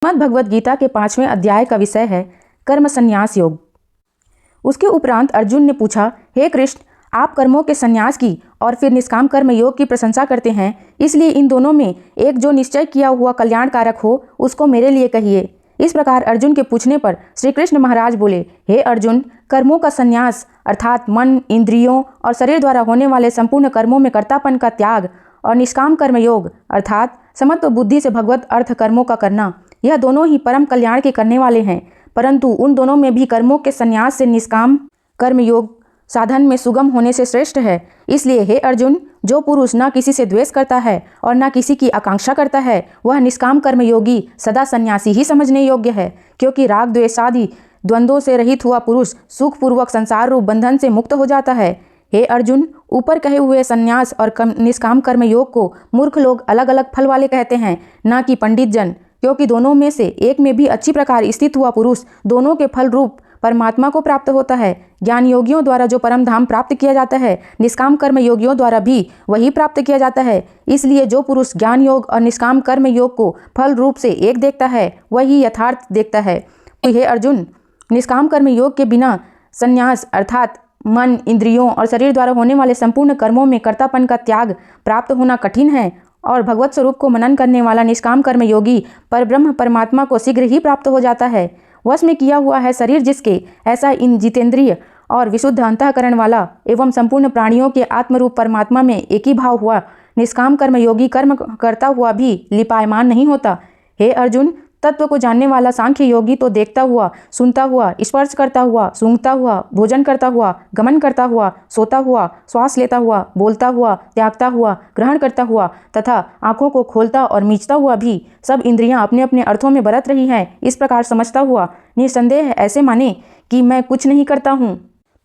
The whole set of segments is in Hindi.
श्रीमद् भगवद गीता के 5वें अध्याय का विषय है कर्म संन्यास योग। उसके उपरांत अर्जुन ने पूछा, हे कृष्ण, आप कर्मों के संन्यास की और फिर निष्काम कर्म योग की प्रशंसा करते हैं, इसलिए इन दोनों में एक जो निश्चय किया हुआ कल्याणकारक हो उसको मेरे लिए कहिए। इस प्रकार अर्जुन के पूछने पर श्री कृष्ण महाराज बोले, हे अर्जुन, कर्मों का संन्यास अर्थात मन, इंद्रियों और शरीर द्वारा होने वाले संपूर्ण कर्मों में कर्तापन का त्याग और निष्काम कर्म योग अर्थात समत्व बुद्धि से भगवत अर्थ कर्मों का करना, यह दोनों ही परम कल्याण के करने वाले हैं। परंतु उन दोनों में भी कर्मों के संन्यास से निष्काम कर्म योग साधन में सुगम होने से श्रेष्ठ है। इसलिए हे अर्जुन, जो पुरुष न किसी से द्वेष करता है और न किसी की आकांक्षा करता है, वह निष्काम कर्म योगी सदा सन्यासी ही समझने योग्य है, क्योंकि राग द्वेष आदि द्वंद्वों से रहित हुआ पुरुष सुखपूर्वक संसार रूप बंधन से मुक्त हो जाता है। हे अर्जुन, ऊपर कहे हुए संन्यास और निष्काम कर्म योग को मूर्ख लोग अलग अलग फल वाले कहते हैं, न कि पंडित जन, क्योंकि दोनों में से एक में भी अच्छी प्रकार स्थित हुआ पुरुष दोनों के फल रूप परमात्मा को प्राप्त होता है। ज्ञान योगियों द्वारा जो परम धाम प्राप्त किया जाता है, निष्काम कर्म योगियों द्वारा भी वही प्राप्त किया जाता है। इसलिए जो पुरुष ज्ञान योग और निष्काम कर्म योग को फल रूप से एक देखता है, वही यथार्थ देखता है। हे अर्जुन, निष्काम कर्म योग के बिना संन्यास अर्थात मन, इंद्रियों और शरीर द्वारा होने वाले संपूर्ण कर्मों में कर्तापन का त्याग प्राप्त होना कठिन है, और भगवत स्वरूप को मनन करने वाला निष्काम कर्म योगी परब्रह्म परमात्मा को शीघ्र ही प्राप्त हो जाता है। वश में किया हुआ है शरीर जिसके, ऐसा इन जितेंद्रिय और विशुद्ध अंतःकरण वाला एवं संपूर्ण प्राणियों के आत्मरूप परमात्मा में एक ही भाव हुआ निष्काम कर्म योगी कर्म करता हुआ भी लिपायमान नहीं होता। हे अर्जुन, तत्व को जानने वाला सांख्य योगी तो देखता हुआ, सुनता हुआ, स्पर्श करता हुआ, सूंघता हुआ, भोजन करता हुआ, गमन करता हुआ, सोता हुआ, श्वास लेता हुआ, बोलता हुआ, त्यागता हुआ, ग्रहण करता हुआ तथा आंखों को खोलता और मीचता हुआ भी सब इंद्रियां अपने अपने अर्थों में बरत रही हैं, इस प्रकार समझता हुआ निसंदेह ऐसे माने कि मैं कुछ नहीं करता हूँ।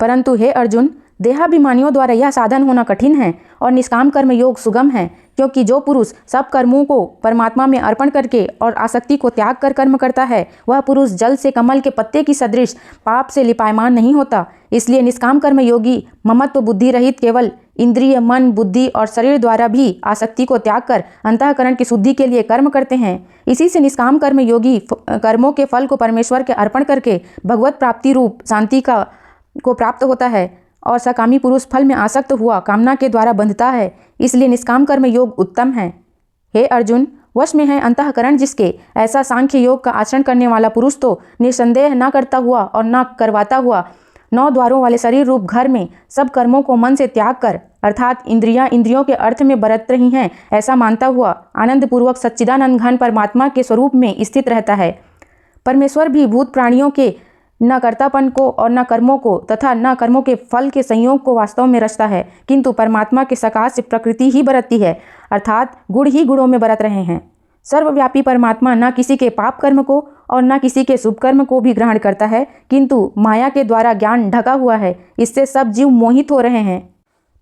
परंतु हे अर्जुन, देहाभिमानियों द्वारा यह साधन होना कठिन है और निष्काम कर्म योग सुगम है, क्योंकि जो पुरुष सब कर्मों को परमात्मा में अर्पण करके और आसक्ति को त्याग कर कर्म करता है, वह पुरुष जल से कमल के पत्ते की सदृश पाप से लिपायमान नहीं होता। इसलिए निष्काम कर्म योगी ममत्व बुद्धि रहित केवल इंद्रिय, मन, बुद्धि और शरीर द्वारा भी आसक्ति को त्याग कर अंतःकरण की शुद्धि के लिए कर्म करते हैं। इसी से निष्काम कर्म योगी कर्मों के फल को परमेश्वर के अर्पण करके भगवत प्राप्ति रूप शांति को प्राप्त होता है, और सकामी पुरुष फल में आसक्त हुआ कामना के द्वारा बंधता है। इसलिए निष्काम कर्म योग उत्तम है। हे अर्जुन, वश में है अंतःकरण जिसके, ऐसा सांख्य योग का आचरण करने वाला पुरुष तो निसंदेह न करता हुआ और न करवाता हुआ 9 द्वारों वाले शरीर रूप घर में सब कर्मों को मन से त्याग कर अर्थात इंद्रियों के अर्थ में बरत रही हैं, ऐसा मानता हुआ आनंद पूर्वक सच्चिदानंद घन परमात्मा के स्वरूप में स्थित रहता है। परमेश्वर भी भूत प्राणियों के न कर्तापन को और न कर्मों को तथा न कर्मों के फल के संयोग को वास्तव में रचता है, किंतु परमात्मा के सकाश से प्रकृति ही बरतती है, अर्थात गुण ही गुणों में बरत रहे हैं। सर्वव्यापी परमात्मा न किसी के पाप कर्म को और न किसी के शुभ कर्म को भी ग्रहण करता है, किंतु माया के द्वारा ज्ञान ढका हुआ है, इससे सब जीव मोहित हो रहे हैं।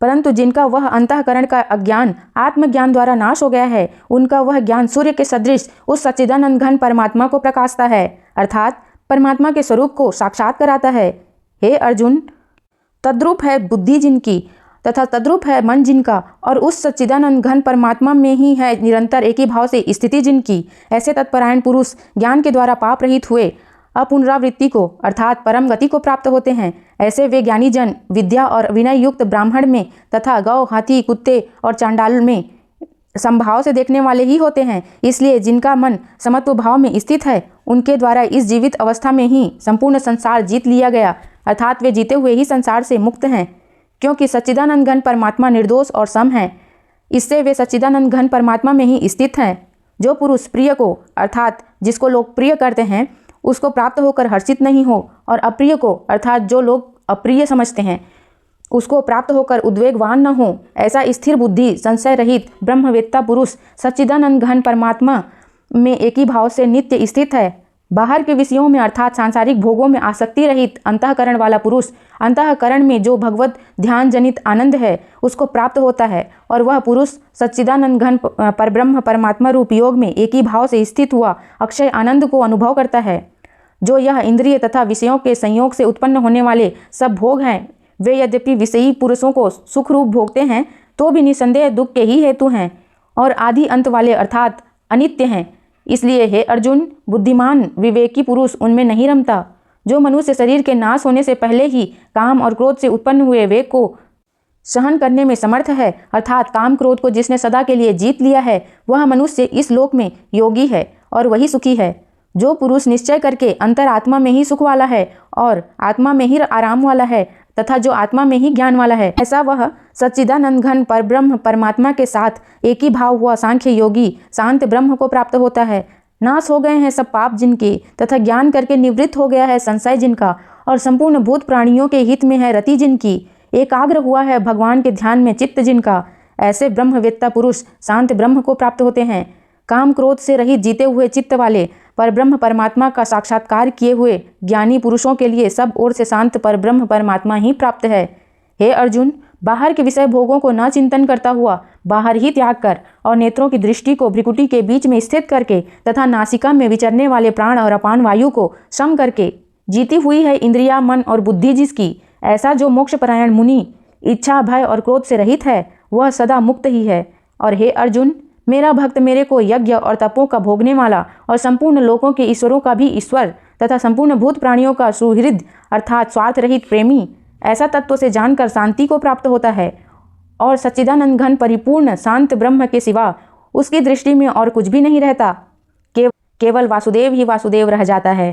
परंतु जिनका वह अंतःकरण का अज्ञान आत्मज्ञान द्वारा नाश हो गया है, उनका वह ज्ञान सूर्य के सदृश उस सच्चिदानंद घन परमात्मा को प्रकाशता है, अर्थात परमात्मा के स्वरूप को साक्षात कराता है। हे अर्जुन, तद्रूप है बुद्धि जिनकी तथा तद्रूप है मन जिनका, और उस सच्चिदानंद घन परमात्मा में ही है निरंतर एक ही भाव से स्थिति जिनकी, ऐसे तत्परायण पुरुष ज्ञान के द्वारा पाप रहित हुए अपुनरावृत्ति को अर्थात परम गति को प्राप्त होते हैं। ऐसे वे ज्ञानी जन विद्या और विनय युक्त ब्राह्मण में तथा गौ, हाथी, कुत्ते और चांडाल में संभाव से देखने वाले ही होते हैं। इसलिए जिनका मन समत्व भाव में स्थित है, उनके द्वारा इस जीवित अवस्था में ही संपूर्ण संसार जीत लिया गया, अर्थात वे जीते हुए ही संसार से मुक्त हैं, क्योंकि सच्चिदानंद घन परमात्मा निर्दोष और सम है। इससे वे सच्चिदानंद घन परमात्मा में ही स्थित हैं। जो पुरुष प्रिय को अर्थात जिसको लोग प्रिय करते हैं उसको प्राप्त होकर हर्षित नहीं हो, और अप्रिय को अर्थात जो लोग अप्रिय समझते हैं उसको प्राप्त होकर उद्वेगवान न हो, ऐसा स्थिर बुद्धि संशय रहित ब्रह्मवेत्ता पुरुष सच्चिदानंद घन परमात्मा में एक ही भाव से नित्य स्थित है। बाहर के विषयों में अर्थात सांसारिक भोगों में आसक्ति रहित अंतःकरण वाला पुरुष अंतःकरण में जो भगवत ध्यान जनित आनंद है उसको प्राप्त होता है, और वह पुरुष सच्चिदानंद घन परब्रह्म परमात्मा रूप योग में एक ही भाव से स्थित हुआ अक्षय आनंद को अनुभव करता है। जो यह इंद्रिय तथा विषयों के संयोग से उत्पन्न होने वाले सब भोग हैं, वे यद्यपि विषयी पुरुषों को सुख रूप भोगते हैं, तो भी निसंदेह दुख के ही हेतु हैं और आदि अंत वाले अर्थात अनित्य हैं। इसलिए हे अर्जुन, बुद्धिमान विवेकी पुरुष उनमें नहीं रमता। जो मनुष्य शरीर के नाश होने से पहले ही काम और क्रोध से उत्पन्न हुए वेग को सहन करने में समर्थ है, अर्थात काम क्रोध को जिसने सदा के लिए जीत लिया है, वह मनुष्य इस लोक में योगी है और वही सुखी है। जो पुरुष निश्चय करके अंतर आत्मा में ही सुख वाला है और आत्मा में ही आराम वाला है तथा जो आत्मा में ही ज्ञान वाला है, ऐसा वह सच्चिदानंद घन परब्रह्म परमात्मा के साथ एक ही भाव हुआ सांख्य योगी शांत ब्रह्म को प्राप्त होता है। नाश हो गए हैं सब पाप जिनके, तथा ज्ञान करके निवृत्त हो गया है संशय जिनका, और संपूर्ण भूत प्राणियों के हित में है रति जिनकी, एकाग्र हुआ है भगवान के ध्यान में चित्त जिनका, ऐसे ब्रह्मवेत्ता पुरुष शांत ब्रह्म को प्राप्त होते हैं। काम क्रोध से रहित जीते हुए चित्त वाले परब्रह्म परमात्मा का साक्षात्कार किए हुए ज्ञानी पुरुषों के लिए सब ओर से शांत परब्रह्म परमात्मा ही प्राप्त है। हे अर्जुन, बाहर के विषय भोगों को न चिंतन करता हुआ बाहर ही त्याग कर और नेत्रों की दृष्टि को भ्रिकुटी के बीच में स्थित करके तथा नासिका में विचरने वाले प्राण और अपान वायु को सम करके जीती हुई है इंद्रिया मन और बुद्धि जिसकी, ऐसा जो मोक्षपरायण मुनि इच्छा भय और क्रोध से रहित है, वह सदा मुक्त ही है। और हे अर्जुन, मेरा भक्त मेरे को यज्ञ और तपों का भोगने वाला और संपूर्ण लोकों के ईश्वरों का भी ईश्वर तथा संपूर्ण भूत प्राणियों का सुहृद अर्थात स्वार्थ रहित प्रेमी, ऐसा तत्व से जानकर शांति को प्राप्त होता है और सच्चिदानंद घन परिपूर्ण शांत ब्रह्म के सिवा उसकी दृष्टि में और कुछ भी नहीं रहता, केवल वासुदेव ही वासुदेव रह जाता है।